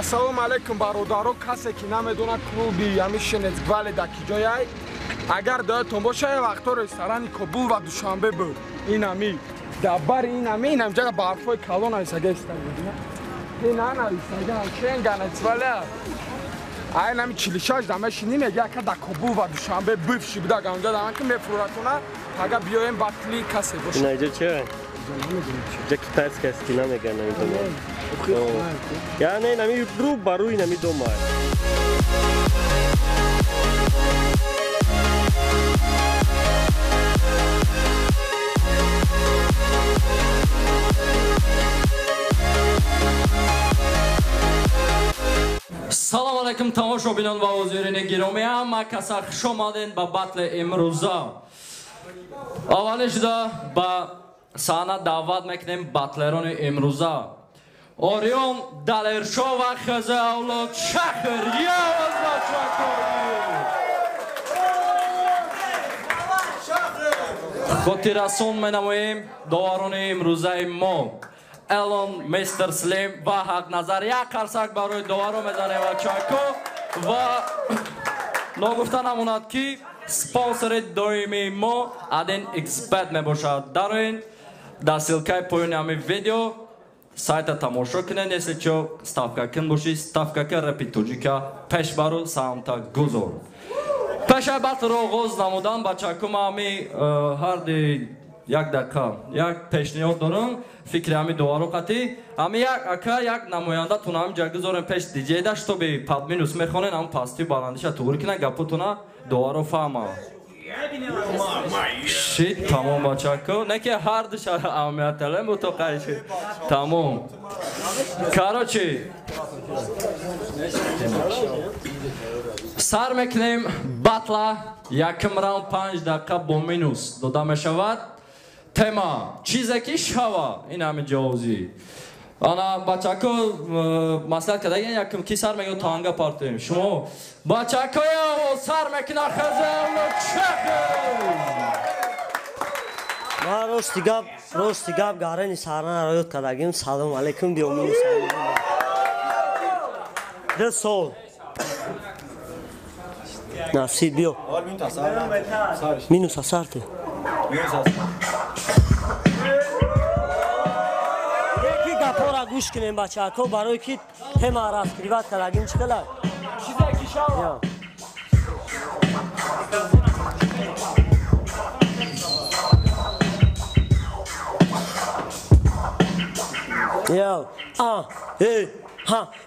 Ассалому алейкум бародаро, касе ки намедонад клуби амишенецгвале да киҷояй. Агар доятон боша я вақто ресторани Кобул ва Душанбе буд. Инами дабари инами инам ҷага барфои калон айсага истагидна. Инана истага шенганецвале. Ай нами 46 дамашини мега ка да Кобул ва Душанбе бывши буда ганҷа даман ки мефуратуна ага биёем батли касе боша. Инаҷа чия? Ҷа китайская стена мега намидонам. Яъне нами рӯ ба рӯи нами дома. Салом алейкум тамошобинон ва ҳозирини гиромӣ, ҳама каса хуш омадед ба батли имрӯза. Аввалин шуда ба саҳна даъват мекунем батлерони имрӯза. Ориён Далершо ва Хиза Авлод Шахр. Явоз бачакои хотиррасон менамоем доварони имрӯзаи мо. Элон Мистер Слим ва Ҳақназар як қарсак барои доваро мезанем ва чако ва ногуфта намонад ки спонсори доимии мо Adin Xbet мебошад. Дар ин дар силкаи поёни ҳамин видео сайта тамошо кунед, если чо ставкакин боши, ставкака рапи тоҷика пешбару самта гузор. Пешай батлро оғоз намудан бачаку ма ҳами ҳарди як дақа як пешниҳод дорам фикри ҳами доваро қатӣ ҳами як ака як намояндатуна ҳами ҷа гузорем пеш диҷейда штоби падминус мехонен ҳам пасти баландиша туғур кина гапутуна доваро фаҳма шит тамом бачаку неки ҳар душа аҳамиятале мутоқай шит тамом карочи сар мекунем батла якм раунд 5 дақа бо минус дода мешавад. Тема чизе ки шава ин ҳамин ҷавози ана бачако маслиҳат кардаген якм ки сар мегӯ тоанга партоем шумо бачакоя сар мекуна хазавло чако ма рости гап гарани сарнаро ёд кардагим. Салом алейкум биомину де сол насиб биё минус асарте яки гапора гӯш кунем бачако барои ки тема раскриват кардагим чӣ калад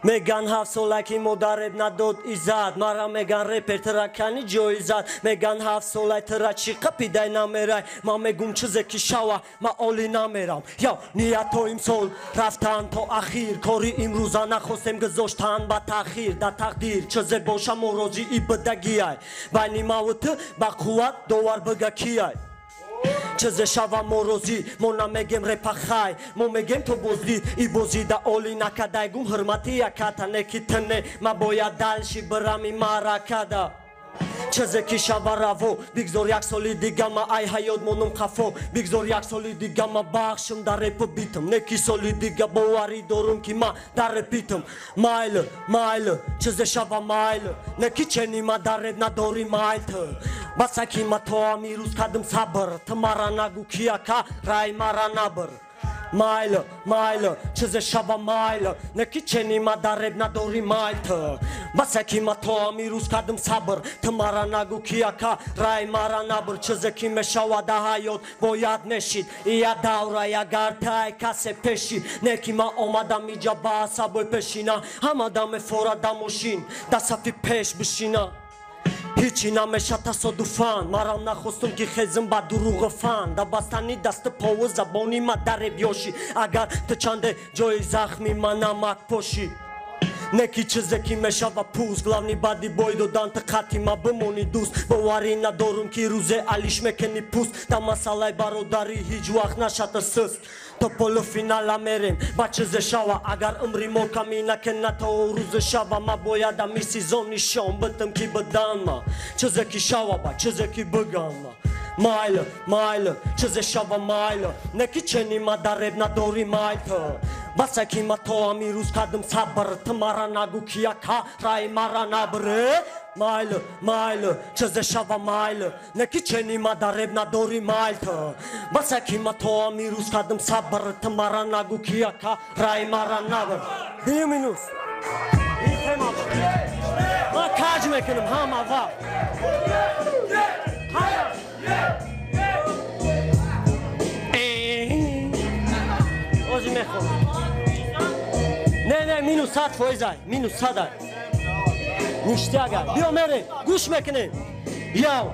меган 7 сола ки модареб надод иззат мара меган репер тракани ҷоизат меган 7 сола тра чи қапидай намерай ма мегум чизе ки шава ма оли намерам ниято имсол рафтан то ахир кори имрӯза нахостем гузоштан ба таъхир да тақдир чизе боша мо рози и бидагиай байни маву ту ба қувват довар бига кияй чизе шава мо розӣ мо намегем репахай мо мегем то боздид и бозида оли накадай гум ҳурмати яката неки тне ма бояд далши бирами маракада чизе ки шава раво бигзор як соли дига ма ай ҳаёт монум қафо бигзор як соли дига ма бахшим дар репу битм неки соли дига боварӣ дорум ки ма дар репитм майл чизе шава майл неки чени ма дар реп надори майл ту баса ки ма то амирӯз кардим сабр ту мара нагӯ ки ака рай мара набр майл чизе шава майл неки чени ма дар реп надори майл ту баса ки ма то амирӯз кардим сабр ту мара нагӯ ки ака рай мара набр чизе ки мешавада ҳаёт бояд мешид ия давра ягар тай касе пеши неки ма омадам иҷа ба асабой пешина ҳамада мефорада мошин да сафи пеш бишина ҳичи намеша тасодуфан марам нахостум ки хезим ба дуруғи фан да бастани дасту пову забони ма дареб ёши агар ту чанде ҷои захми ма намак поши неки чизе ки мешава пуст главни бади бой додан ту қати ма бимони дӯст боварӣ надорум ки рӯзе алиш мекунӣ пуст да масъалаи бародарӣ ҳеҷ вақт нашата суст то полуфинала мерем ба чизе шава агар умри мо камӣ накена то рӯзи шава ма бояд ами сезон нишон битм ки биданма чизе ки шава ба чизе ки биганма майл чизе шава майл неки чени ма дар реп надори майл ту басаки мато амирус кадым сабр тмаранагу кияка рай маранабре Mile, ce șava mile, neki cheni madareb na dori mile. Basaki mato amirus kadam sabar tamara gu kiaka rai maranabr. Minus. İtema. Ma kaj mekenim hama va. Ozi mekho. Ne minus sat foizay, minus saday. Niştiaga, biyo mere, guş mekine. Yav,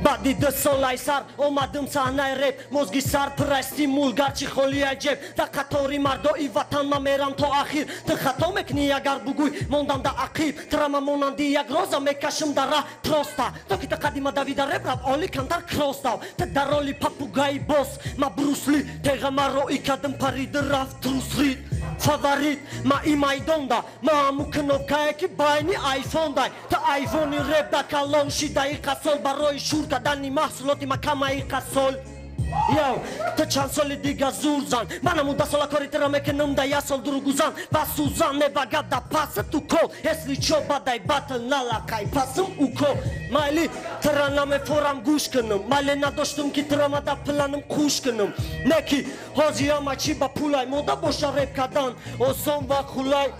badi de solay sar, omadım sahnay rap, mozgi sar pray stimul, garchi kholi ajeb, da qatori mardo i vatan ma meram to akhir, te khato mekni agar buguy, mondam da aqib, trama monandi yag roza mekashim da rah trosta, to ki ta qadima davida rap rap oli kantar krostav, te daroli papugai boss, ma Bruce Lee, te gamaro ikadım parid raf trusrit. Favorit ma imaydonda ma muknovka ki bayni iPhone dai ta iPhone rap da kalon shidai qasol baroy shurta dani mahsuloti makamai qasol Yo, te chansoli diga zurzan Mana muda sola koritera mekenum da yasol durguzan Basuzan ne bagada pasa tu kol Esli çoba dai battle nala kai pasım uko Mali trana me foram gushkınım Mali nadoshtum ki tramada planım kuşkınım Neki hozi ama chiba pulay Moda boşa rap kadan O son va kulay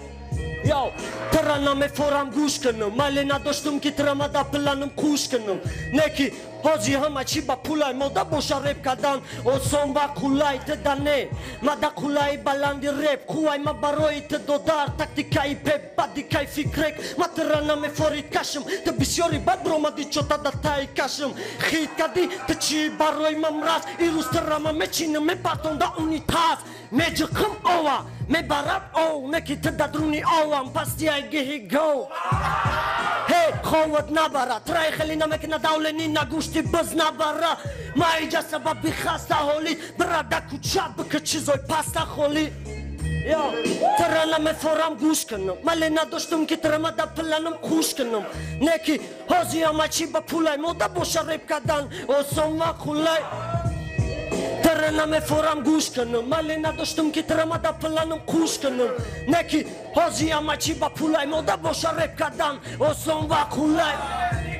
Yo, trana me foram gushkınım Mali nadoshtum ki tramada planım kuşkınım Neki hozi ama chiba pulay Moda boşa rap kadan O son va kulay te dane Mada kulay balandi rap Kuay ma baroi te dodar Taktikai pep badikai fikrek Ma trana me forit kashım Te bisiori bad broma di chota da tai kashım Khit kadi te chi baroi mamraz Irus trama me chine me parton da unitas Me jıkım ova Me barab o Neki te dadruni ovam Pasti ay gihi go Hey, khovat nabara Trai khalina mekna dawleni na gushti baz nabara Ma ija sabab bi khasta holi Brada kuchab ke chizoy pasta holi Yo, trana me foram gushkınım Malena doshtum ki tramada planım kuşkınım Neki hozi ama chiba pulay Moda boşa rap kadan O son va kulay Trana me foram gushkınım Malena doshtum ki tramada planım kuşkınım Neki hozi ama chiba pulay Moda boşa rap kadan O son va kulay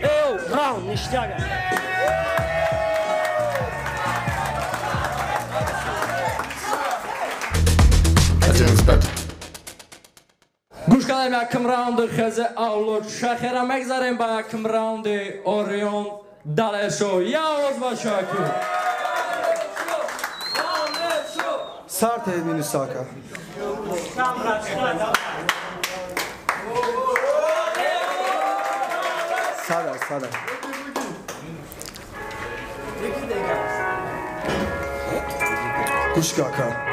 Yo, round niştiaga گوش کنیم یکم راوند خزه اولود شاخیره مگذاریم با یکم راوند اوریون دلشو یا آواز با شاکی سرت مینو ساکا ساده گوش کاکا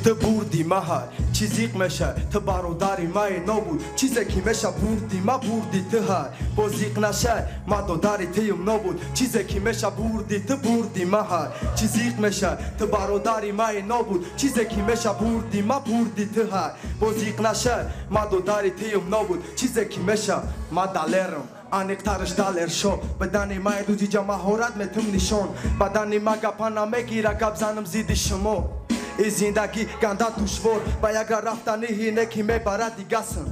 Te burdi mahal چیزی میشه تو برادری مای نبود چیزی که میشه بردی ما بردی تو های بازیق نشه ما دادری تیم نبود چیزی که میشه بردی تو بردی ما های چیزی میشه تو برادری مای نبود چیزی که میشه بردی ما بردی تو های بازیق نشه ما دادری تیم نبود چیزی که میشه ما دلرم انیقترش دلر شو بدنی مای دوزی جا مهارت میتم نشون بدنی ما گپانا میگیره گبزنم زیدی شما ای زندگی گنده دشوار با اگر رفتنی هینه که میبرد دیگسم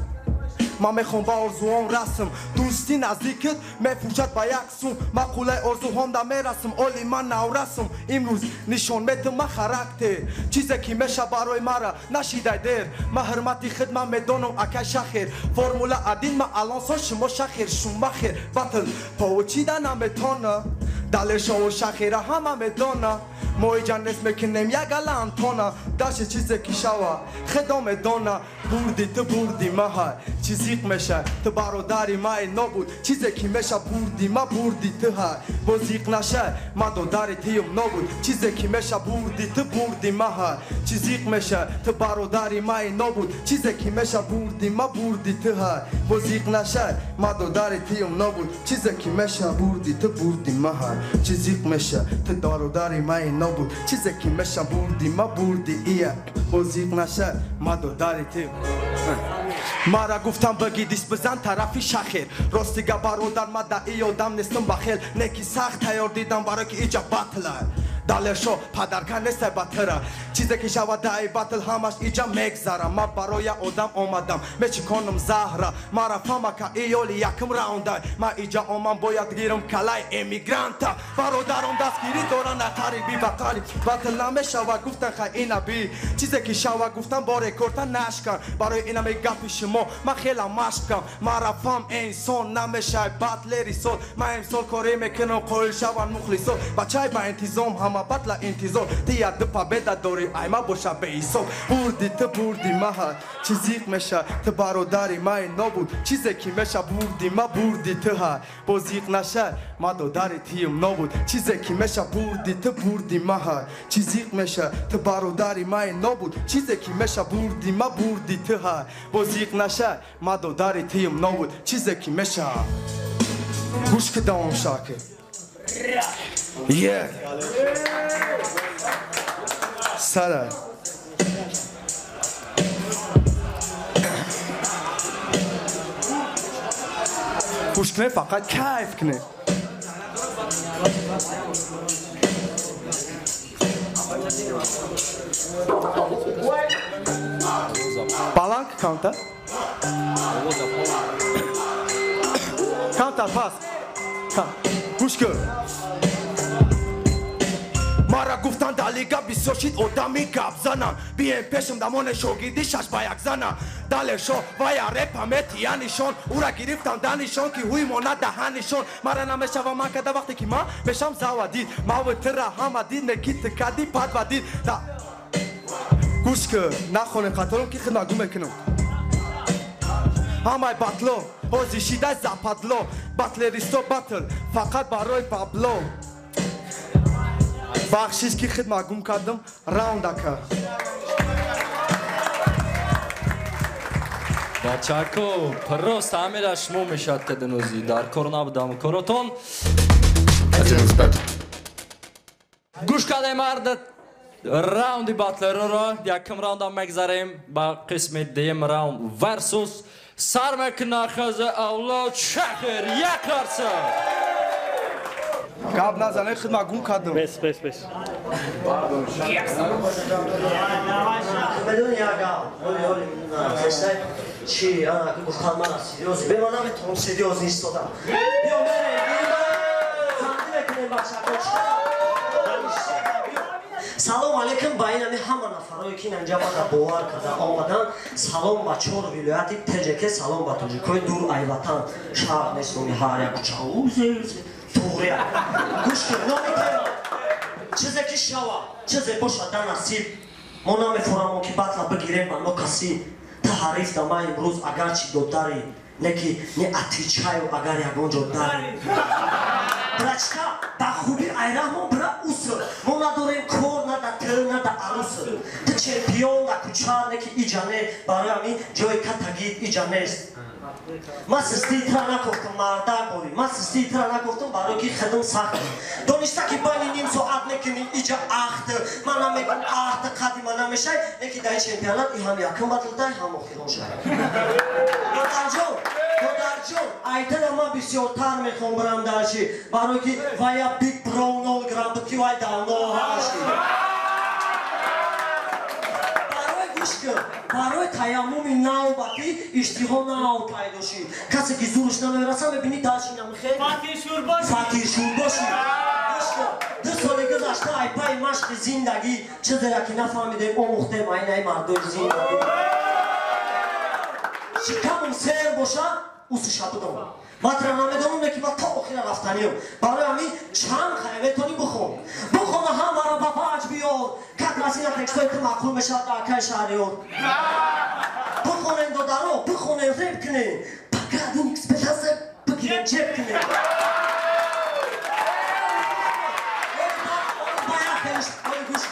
من میخوام با آرزوان رسم دوستی نزدیکت میفروشد با یک سوم مقوله آرزوهام دا میرسم اولی من نورسم امروز نشان میدم من خرکتر چیزی که میشه برای مرا نشیده دیر من حرمتی خدمت میدونم اکه شخیر فرموله عدین من الان سان شما شخیر شما خیر بطل پاوچیده نمیتونه دلشا و شخیره همه میدونه موی جان نسم میکنیم یک الان تونه داشت چیزی که شوا خدام دونه بردی تو بردی ماه چیزی میشه تو برادری مای نبود چیزی که میشه بردی ما بردی تو ها بازیق نشه ما دادری تیم نبود چیزی که میشه بردی تو بردی ماه چیزی میشه تو برادری مای نبود چیزی که میشه بردی ما بردی تو ها بازیق نشه ما دادری تیم نبود چیزی که میشه بردی تو بردی ماه چیزی میشه تو دارو داری من نبود چیزی که میشه بردی ما بردی ایه بازیق نشه ما دو داری تو مرا گفتم بگی دیست بزن طرفی شخیر راستیگه برادر ما دا ای آدم نیستم بخیل نکی سخت تیار دیدم برای که ایجا بطله دلشو پدرکن نیسته بطره چیزی که شود دای بطل همش ایجا میگذره ما برای آدم آمدم میچی کنم زهره مرا فهمه که ایولی یکم راونده ما ایجا آمم باید گیرم کلای امیگرانتا برادران دستگیری دارن نتریبی بطلی بطل نمیشه و گفتن خیلی نبی چیزی که شود گفتن با رکورتا نشکن برای اینم گپی شما ما خیلی مشکم مرا فهم انسان نمیشه بطلی رسول ما امسال کاری میکنم قول شون مخلصون بچه با انتظام همه بطل انتظار دیگر دو پابده داری ایما باشه به ایسان بردی تو بردی محل چیزی میشه تو برادری من نبود چیزی که میشه بردی ما بردی تو ها بازیق نشه ما دو داری تیم نبود چیزی که میشه بردی تو بردی محل چیزی میشه تو برادری من نبود چیزی که میشه بردی ما بردی تو ها بازیق نشه ما دو داری تیم نبود چیزی که میشه گوش که دوام شاکه Yeah. سره خوش کنه فقط کیف کنه بالانک کانتر کانتر پاس گوش کن مرا گفتن دلیگا بیسوشید آدمی گپ زنم بیایم پیشم دمان شوگیدی شش با یک زنم دلشو و یا رپمه تیانیشون او را گرفتم دنیشون که هوی مانه دهنیشون مرا نمیشه و من کده وقتی که ما بشم زودید ما و تر همه دید نکیت کدی پد و دید گوش که نخونه خطرم که خود نگو میکنم همه بطلو حوزی شیده زپدلو بطل ریستو بطل فقط برای پابلو بخشیش که خدمت گم کردم راوند اکر بچاکو پروست همه شما میشد که دنوزی در کار نبودم کاراتون گوش کده مرد راوندی باتلر رو یکم راوند هم مگذاریم با قسم دیم راوند ورسوس سرمکنه خز اولاد شخر یک ارسه گاب نزنه خدمت گم کردم بس بدون یاگا اولی کشتای چی که گفتم من سریوز بمانم تون سریوز نیستم بیا بکنیم بچه سلام علیکم با این همه نفرایی که اینجا با باور کرده آمدن سلام با 4 ولایت تجک سلام با تاجیکای دور ایوطن شهر نیستم هر یک چاوزه توغیه گوش کن نامیتیم چیزی که شوا چیزی باشه در نصیب ما نمیفهمم که بطلا بگیریم با کسی تحریف دما امروز اگر چی داری نکی نه اتیچای و اگر یگون جو داری برچکا با خوبی ایرامون برا اوسر ما نداریم کور نه دا تل نه دا عروسر تا چمپیون دا کچار نکی ایجانه برای همین جای کتگید ایجانه است ما سستی ترا نگفتم مردم بودی ما سستی ترا نگفتم برای که خدم سخت دانسته که بانی نیم ساعت نکنی ایجا آخت من نمیگم آخت قدیم نمیشه یکی دای چمپیونات ای هم یکم بطلتای هم اخیرون شد دادر جون ایتر ما بسیارتر میخوام برم درشی برای که ویا بیگ براونال گرام بکی وای داونال هاشی برای تیمم نوبتی اشتها ناو پیدا شی کسی که زورش نمیرسه ببینی داشی نمیخواد فقیر شور باشی دو سال گذشته ای پای مشق زندگی چه دیگه که نفهمیدیم آموخته ماینه مردای زندگی شکمم سیر باشه اوست شبودم مطرح نمیدونم که ما تا آخیر رفتنیم برای همین چند خیلی میتونی بخون همه را با پاچ بیار که کسی نتکستوی که مقبول میشه در که شهریار بخونیم دادارو بخونیم ریب کنیم بگردیم ایکس بلازه بگیریم جیب کنیم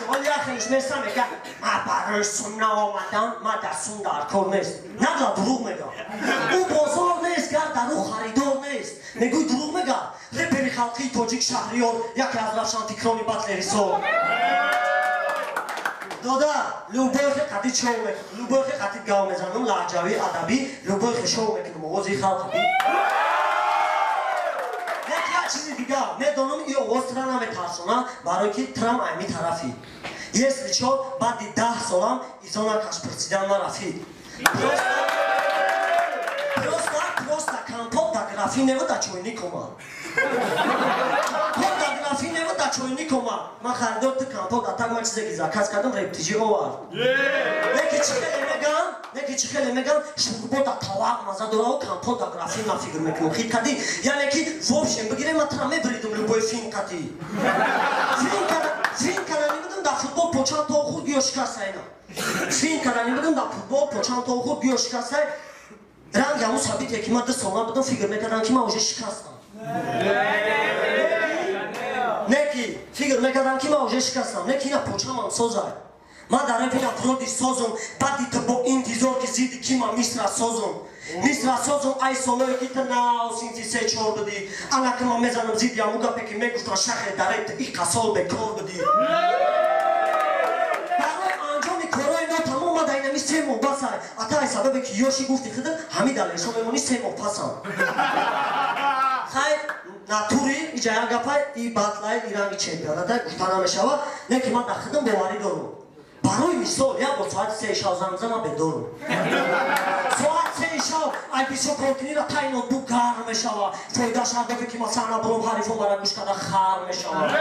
ولی آخرش میرسم میگه ما برای سون آمدم ما در سون در کار نیست نگلا دروغ میگم اون بازار نیست که در او خریدار نیست میگوی دروغ میگم رپری халқи тоҷик шаҳриёр яке аз равшантикрони батлери сол дода любойхе қади чов мекунам любойхе қади гав мезанам лаҳҷавӣ адабӣ любойхе шов мекунам овози халқаби як чизи дигар медонам и овоз тра наметарсона барои ки трам айми тарафи если чо баъди 10 солам изонакаш пурсидан марафид просто компот да графинева да чойникома компот да графинева да чойникома ман харидор ти компот атак ма чизе ки заказ кардам рептижи овар неки чи хеле мегам шурбот да тавақ маза дорау компот да графина фикр мекунам хит кади яъне ки вобшем бигирем ма тра мебридам любой фин кади фин карани будам да футбол почан то худ гиё шикастайна фин карани будам да футбол почан то худ гиё шикастай ранг яму сабите ки ма 2 сола будам фикр мекардам ки ма уже шикастам неки фикр мекардам ки ма уже шикастам неки ина почамам созай ма дар эфира проди созум баъди то бо интизор ки зиди ки ма мисра созум ай солое ки та нау синти 3-4 буди ана ки ма мезанам зиди яму гапе ки мегуфтан шахре дарет и қасол бекор буди барои анҷоми корои но тамом ма дайнами 3 моҳ басай атаи сабабе ки ёши гуфти хида ҳамид алешо мемонӣ 3 моҳ пасам хайр натури иҷая гапай и батлай иранги чемпионата гуфта намешавад не ки ман дар хидам боварӣ дорум барои мисол як бор соати 3 шав занг зама бедорум соати 3 шав ай бисокортинира тай ноутбук гарм мешавад фоида шардофе ки масана буром ҳарифон бара гӯш карда хар мешавад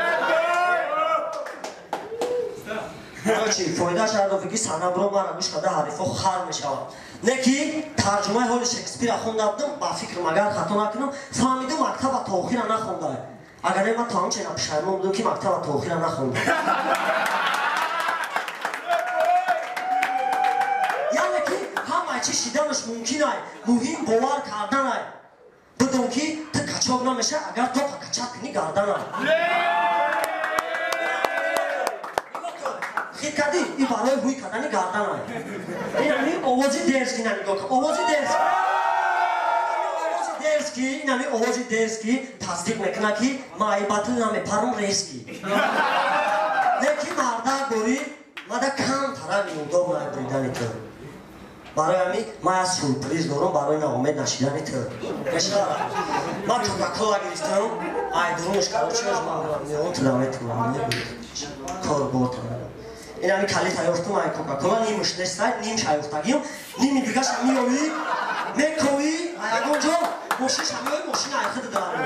чи фоида шардофе ки сана буром бара гӯш карда ҳарифо хар мешавад не ки тарҷумаи ҳоли шекспира хонда будам ба фикрам агар хато накунам фаҳмидам мактаба то охира нахонда агар не ман то ҳамчена пушаймон будам ки мактаба то охира нахонда чи шиданаш мумкинай муҳим бовар карданай бидон ки ти качоб намеша агар то качаб кунӣ гарданай хит кардӣ и барои ҳуй кардани гарданай инами овози дерзки нанигоҳ кар овози дерзки инами овози дерзки тасдиқ мекунад ки маибатл намепарам резки неки мардак бори мада кам тарави мудом набридани то барои ҳамин ман аз сюрприз дорам барои наомед нашидани ту ман кока-кола гирифтам ай дурумш короче ман ту наметунам корбор ин ҳамин калита ёфтам ай кока-кола нимш нестай нимш аюфтагим ними дигаша миёвӣ мекоӣ ай ягон ҷо мошин шамиёи мошина айхида даро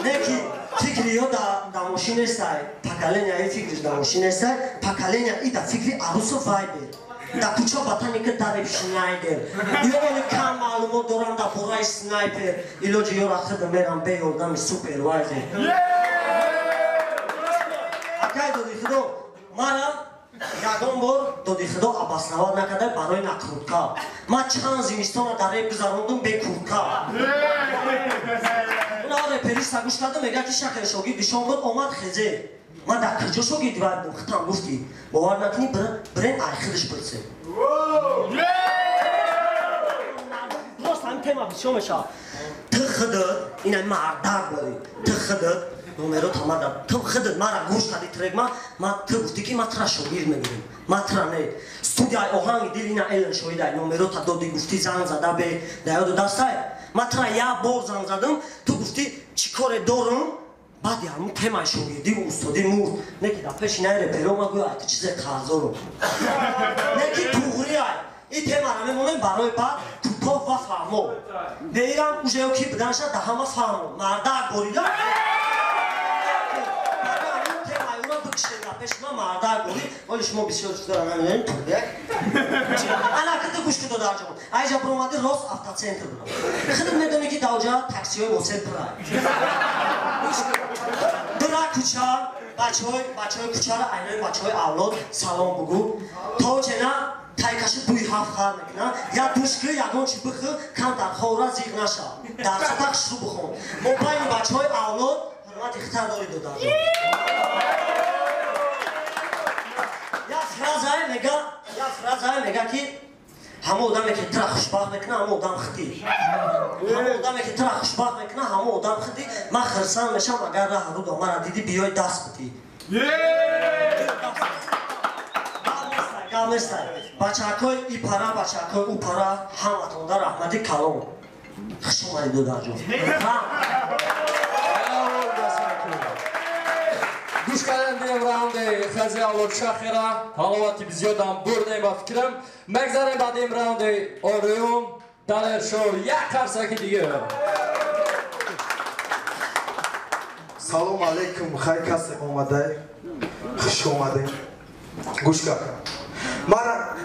неки фикри ё да мошин нестай поколения и фикриш да мошин нестай поколения и да фикри арусу вайбер да куча ботаника дареб шнайдер ё оли кам маълумот дорам да бораи снайпер илоҷи ё рахида мерам бе ёрдами супервайзер акай доди худо мара ягон бор доди худо абаснавад накарда барои накрутка ман чанд зимистона дар реп гузарондум бе куртка репериста гӯш кардам мега ки шахр шогирд нишон буд омад хезе ман дар куҷо шогирдӣ вайдам хитам гуфти бовар накунӣ бирен айхидиш пурсе рост ҳамин тема бисёр мешавад ту худат ина мардак бори ту худат номерот ҳама дар ту худат мара гӯш карди трегма ман ту гуфтӣ ки ман тра шогирд мегирам ман тра не студияи оҳанги дил ина элен шоҳидай номерота додӣ гуфтӣ занг зада бе да ёду дастай ман тра як бор занг задам ту гуфтӣ чӣ коре дорам баъди ҳамун темаи шогирдӣ устодӣ мурд не ки дар пеши наи реперо ма гӯя ту чизе қарзорам не ки туғриай ин темара мемонем барои баъд кӯтоҳ ва фаҳмо берам уже ё ки буданша да ҳама фаҳмо мардак борида пеши ман мардак бори оли шумо бисёр чиз дора намедонед туғриай алакита гӯш кудо дар ҷон айҷа биромадӣ рост автоцентр будам худат медонӣ ки дар оҷа таксиҳои восед пурай бира кӯча бачаҳои кӯчара айнои бачаҳои авлод салом бугӯ то чена тайкаши буи ҳафт хар мекуна я душки ягон чи бихӯ кам дар хора зиқ наша дар сатақ шурӯ бихон мо байни бачаҳои авлод ҳурмати хитар дори додар ҷон як фразае мега ки همه آدمی که ترا خوشبخت میکنه همه آدم خطی همه آدمی که ترا خوشبخت میکنه همه آدم خطی من خرسان میشم اگر راه رو مرا دیدی بیای دست بدی گامستای بچه‌های این پارا بچه‌های اون پارا همتون در احمدی کلام خوش اومدید دادر جون گوش کردیم راوند خزی آلود شاخیره حالاتی بزیادم بردیم با فکرم مگذاریم بعد این راوند آریوم دلر شو یک قرصکی دیگه سلام علیکم خیر کسی اومده خوش اومده گوش کن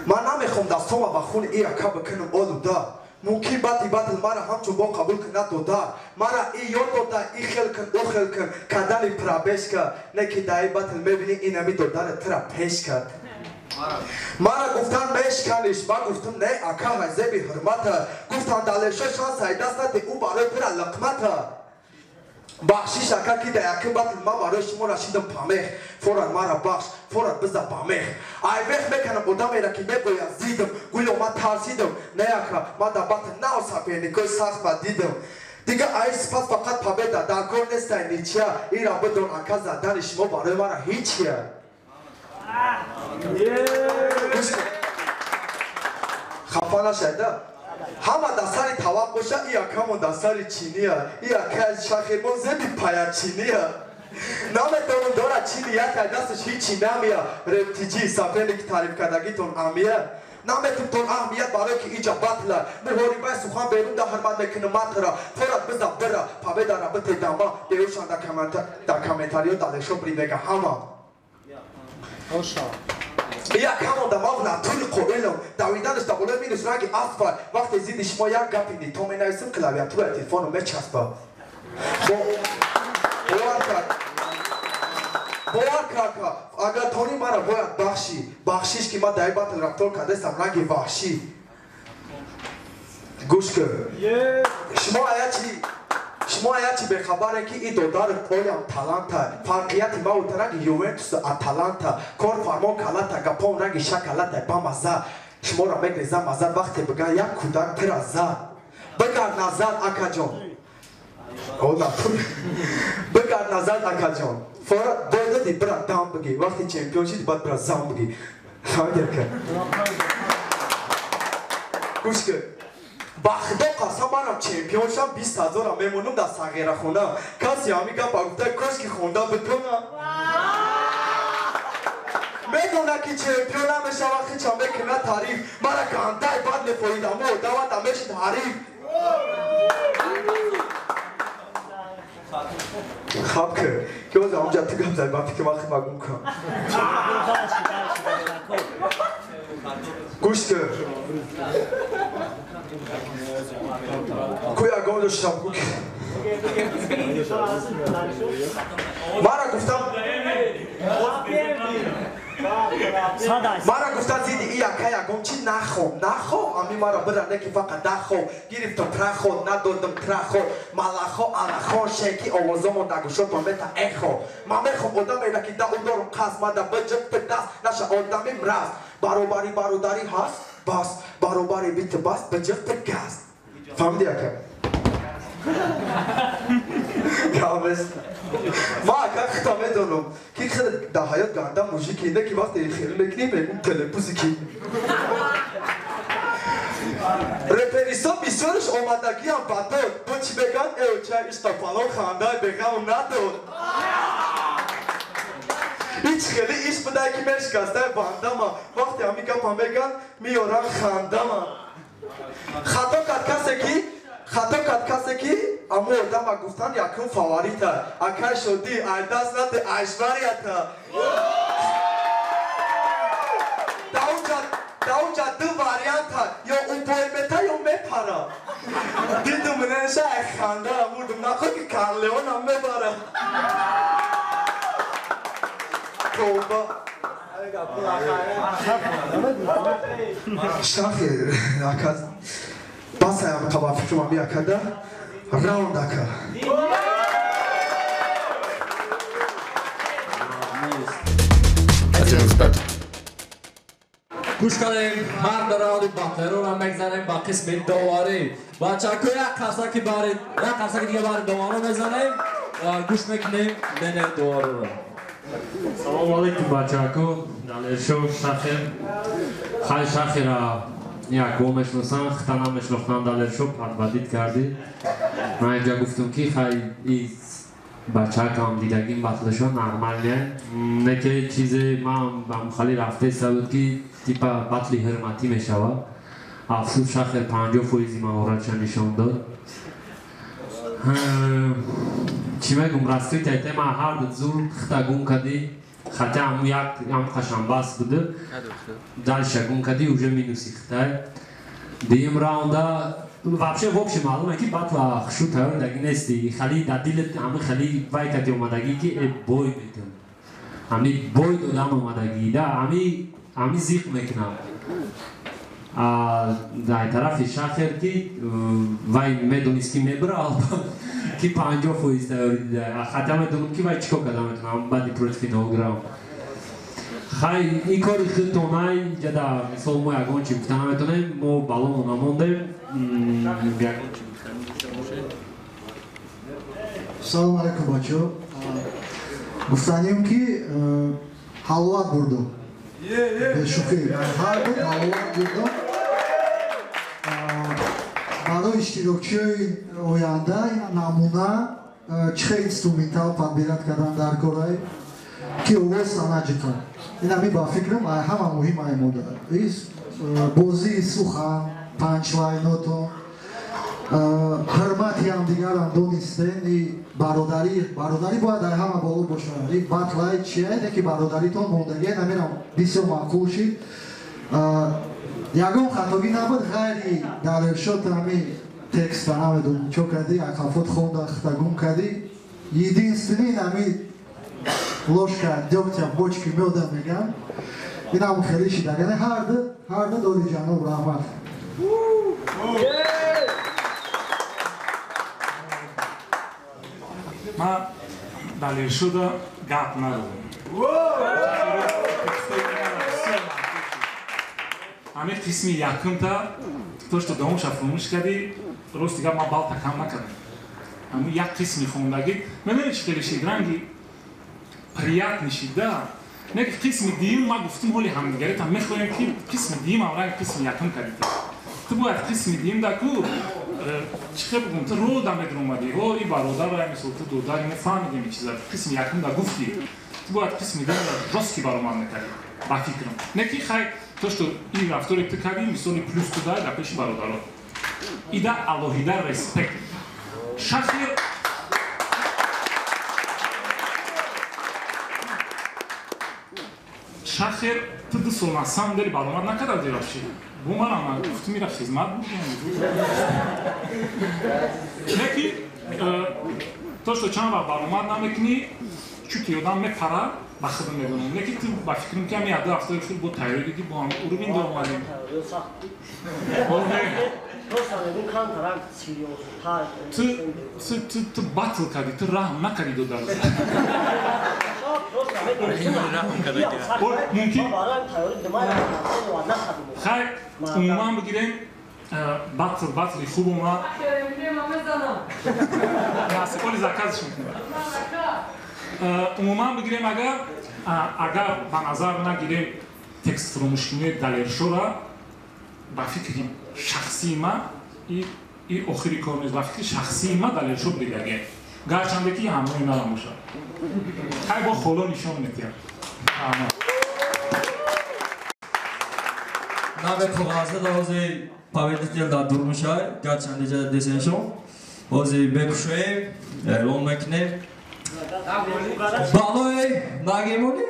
من نمیخوام دستم با خون ای اکا بکنم آلوده ممکن باتی مرا همچون با قبول کنه داده مرا ای یاد داده ای خیل کن او خیل کن کدنی پرابش کن نه که دایی باتی میبینی این همی داده ترا پیش کرد مرا گفتن میشکنیش من گفتم نه اکا هزه بی حرمت گفتن دلشو شانس های دست نده او برای ترا لقمت بخشیش اکا که دیگه باتی ما برای شما رشیدم پامیخ فورا مرا بخش فورا بزا پامیخ ای وقت میکنم ادامه را که میگویم زیدم گویا ما ترسیدم نه اکا ما در باتی نو سپینی که سخت با دیدم دیگه ای سپس فقط پابیده در کار نیستای نیچه ای را بدون اکا زدن شما برای مرا هیچیه خفا نشده همه دستاری تواب باشه ای اکامون دستاری چینیه ای اکا شاخیمون زمین پایا چینیه نامتون داره چینیه که دستش هیچی نمیه رفتیجی سفرینی که تعریف کردگیتون امیه نامتون اهمیت برای که ایجا بطله مهوری بای سخان بیرون ده هرمند میکنه مطره فرد بزا بره پابه در ربط داما دیوشان در کامنتاریو دلشو بری بگه همه یک همون در مغلا طول قویلم دویدنش در قلوب مینوش رنگ اصفر وقتی زیدی شما یک گپیدی تو می نویسم کلاویاتور تلفنو میچسبه باور کرد اگر تونی مرا باید بخشیش که ما در باطل رفتار کرده سم رنگ وحشی گوش کن شما چی به خبره که این دودار پویم تالانتا فرقیت ما و رنگ یوونتوس اتالانتا کار فرمان کلاتا گپام رنگ شکلاتا با مزه شما را میگریزم مزه وقتی بگه یک کودک تر زد بگرد نظر اکا جان بگرد نظر اکا جان فورا دادی برا دام بگی وقتی چمپیون شدی باید برا زام بگی فهمیدیم که گوش کن با خدا قسم منم چمپیون شم 20,000 هم میمونم در صغیره خونه کسی همیگه با گفته کش که خونده بتونم میدونه که چمپیون نمیشه وقتی چم بکنه تعریف مرا گنده بد نفایدم و دوت همیشه حریف خواب که از آمجا تگم زد با فکر وقتی مگم کنم گوش که کوی اگام داشتم گوش مرا گفتن زیدی ای اکای اگام چی نخو امی مرا برنده که فقط نخو گرفتم پرخو ندادم ترخو ملخو علخو شکی آوازمون دگوشو تا میتا اخو من میخوام آدم اینا که دا دارم قصد مده بجب به دست نشه آدمی مرست برابری هست بس برابری بیت بس بجب به گست فهمیدی اکا؟ کامست ما اکا خطا میدونم که خیلی در حیات گنده موزیکی اینه که وقتی خیلی میکنیم بگم تلپوزی کی رپریسا بسیارش آمدگی هم بداد تو چی بگن ایو چه اشتفالان خانده بگم نداد هیچ خیلی ایش بده که میشکسته بنده ما وقتی همی گپ هم بگن میارن خنده ما خطا کد کسی که اما آدم گفتن یکم فواریته اکر شدی ای دست نده ایشوریته دا اونجا دو واریانت یا اون پویمته یا میپره دیدم نشه خنده بودم نخواه که کارلیون هم میبره توبه شاخی اکد بس هم توافق شما بیا کده راوند اکد I didn't expect گوش کنیم هر دراوی باطلون هم بگذاریم با قسم دواری بچه‌ها یک قصه دیگه برای دوارو بزنیم گوش میکنیم بین دوارو رو سلام علیکم بچه‌ها دلشو شخیر خیلی شخیر یک گل میشناسن خطا نمیشناختن دلشو پربدید کردی من اینجا گفتم که خیلی بچه هم دیدگیم بطلشون نرمالیه نکه چیزی من با خالی رفته سبود که تیپ بطلی حرمتی میشود افسوس شخیر 50% مهارتش نشان داد چی میگم راستی تایته من هر دو زور خطا گم کردی خطا همون یک خشم بس بوده دلش گم کردی اوجه مینوسی خطا دیم راونده вообще в общем معلومه که بطل خشو تایوندگی نیستی خیلی در دلت همه خیلی وای کتی اومدگی که بوی میتون همی بوی دادم اومدگی ده همی زیخ میکنم در طرف شخیر که وای میدونیست که میبره که 50% تایوری ده خطا میدونم که وای چکو کدام میتونم بعدی پروت فینالگرام خیلی این کاری خودتونای جدا مثال ما یکان چی گفتن نمیتونیم ما بالامون نماندیم سلام علیکم بچه‌ها گفتنیم که حلوات بردم به شوخی هر بود حلوات بردم برای اشتراکچی آینده نمونه چه اینسترومنتال подбирать کردن در کارهای که اوز سنجیکن این همی با فکرم همه مهم های موده بازی سخن پنچلایناتون حرمتی هم دیگر هم دونستین برادری باید در همه بالا باشه این بطلای چیه که برادریتون موندگی نمیرم بسیار معقول شید یکم خطاگی نبود خیلی در ارشاد همی تکست نمیدون چو کردی یک خفت خونده خطاگون کردی единственный همی ложка дегтя в бочке меда میگم این هم خیلی شیده یعنی هر دو داری جانب رحمت من دلیل شده گپ ندارم همه قسمی یکم تا تو що دومش فراموش کردی درست دیگه ما بال تکم نکردم همون یک قسمی خوندگی می‌بینید خیلی شیدرنگی приятный да нэг قسم دیم ما گفتیم حالی همدیگری تا میخوایم که قسم دیم آورای قسم یکم کردیم تو باید قسم دیم دا کو چه بگم تو رو دم اومدی او ای برادر را مثل تو دودار اینو فهمیدیم این چیزا قسم یکم دا گفتی تو باید قسم دیم دا جسکی برام نکردی با فکرم نکی خیلی تو що این رفتار تو کردی مثلا پلوس تو دای دا پیش برادرها ایدا الوهیدا ریسپکت شخیر شخیر تو دو سولماسم داری برامد نکرده رفشی بو من هم گفت میره خدمت بود نکی تو що چند وقت برامد نمیکنی چوتی یادم میپره بخدم میدونم نکی تو با فکرم که همی عده هفته خیلی با تایری دیدی با هم او رو بین دارم آمدیم تو بطل کردی تو رحم نکردی دو در ممکن خیلی عموما بگیریم بطل خوب اومد نه سپالی زکازش میکنم عموما بگیریم اگر به نظر نگیریم تکست فراموشکنی دلیرشو را با فکر شخصی ما این آخری کار نیست با فکر شخصی ما دلیرشو بگیریم گرچنده که همه نرموشه خیلی با خولا نشان میتیم نبه کغازه دوازی победитель да durmuşay gerçekten desenşon ozi bekuşay e'lon mekne балои нагемони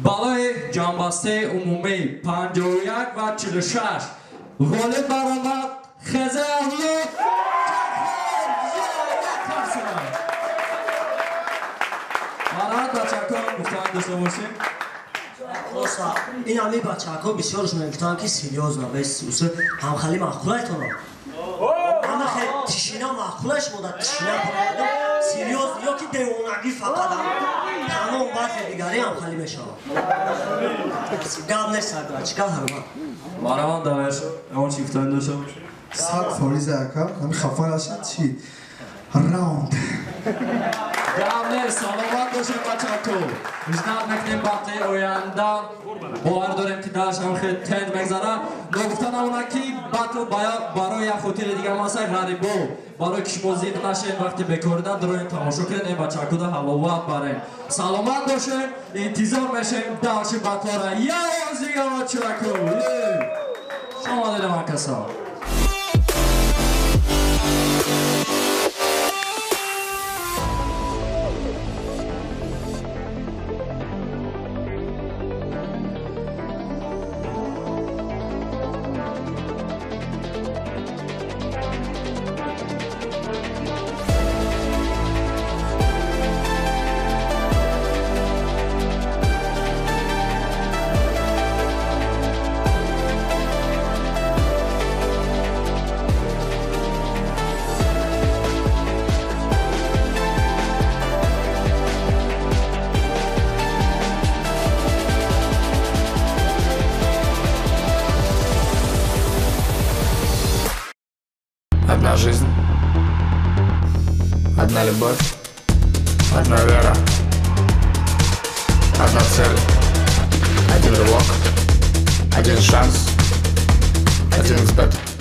балои ҷанбастаи умумӣ 51 ва 46 ғолиб баромад хезалло марҳамат бачакон гуфтан дошта бошем این همی بچه ها بسیارشون میگفتن که سریوزنه بس هم خیلی معقوله ایتونه همه خیلی تشینه معقولش بوده تشینه کنه серьезно, ёки девонаги фақат тамом бахе дигариам хали мешавам. Гап несагра, чикар ҳарма? Мараван даваш, он чифтан дошам. Сад фориза ака, ами хафа нашид чи? Раунд. Гавнер, саломат бошем бачако. Пишнад мекунем бахти оянда. бовар дорем ки даршам хеле тенд мегзара. Но гуфтан амона ки батл барои як хотири дига масай ғарибо. барои ки шумо зид нашед вақти бекоридан дороем тамошо кунед ин бачакуда ҳаловат барем. Саломат бошем, интизор мешем дарши батлора. Я озига бачако. Шумо дидем акаса. Одна жизнь, одна любовь, одна вера, одна цель, один рывок, один шанс, один взгляд.